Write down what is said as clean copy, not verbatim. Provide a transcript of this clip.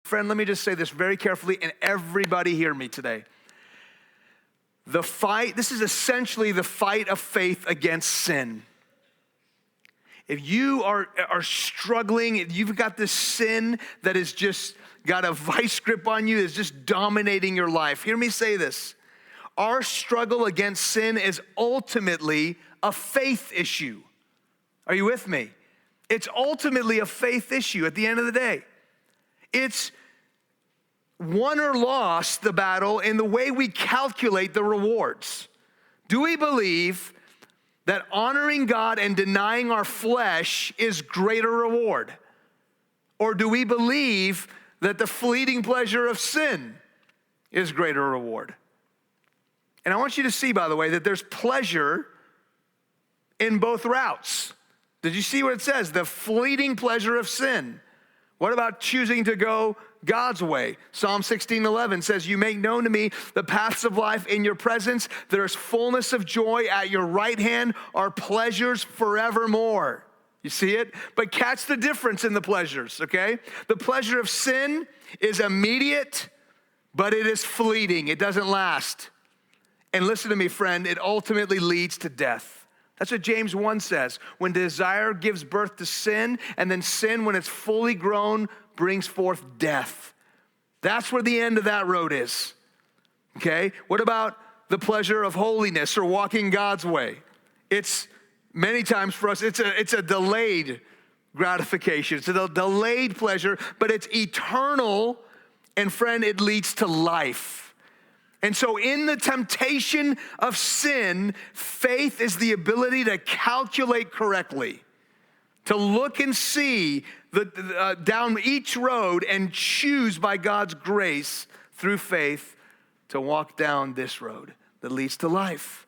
Friend, let me just say this very carefully, and everybody hear me today. This is essentially the fight of faith against sin. If you are struggling, if you've got this sin that has just got a vice grip on you, is just dominating your life, hear me say this. Our struggle against sin is ultimately a faith issue. Are you with me? It's ultimately a faith issue at the end of the day. It's won or lost the battle in the way we calculate the rewards. Do we believe that honoring God and denying our flesh is greater reward? Or do we believe that the fleeting pleasure of sin is greater reward? And I want you to see, by the way, that there's pleasure in both routes. Did you see what it says? The fleeting pleasure of sin. What about choosing to go God's way? Psalm 16:11 says, you make known to me the paths of life. In your presence there is fullness of joy. At your right hand are pleasures forevermore. You see it? But catch the difference in the pleasures, okay? The pleasure of sin is immediate, but it is fleeting. It doesn't last. And listen to me, friend, it ultimately leads to death. That's what James 1 says. When desire gives birth to sin, and then sin, when it's fully grown, brings forth death. That's where the end of that road is, okay? What about the pleasure of holiness or walking God's way? It's many times for us, it's a delayed gratification. It's a delayed pleasure, but it's eternal, and friend, it leads to life. And so in the temptation of sin, faith is the ability to calculate correctly, to look and see down each road and choose by God's grace through faith to walk down this road that leads to life.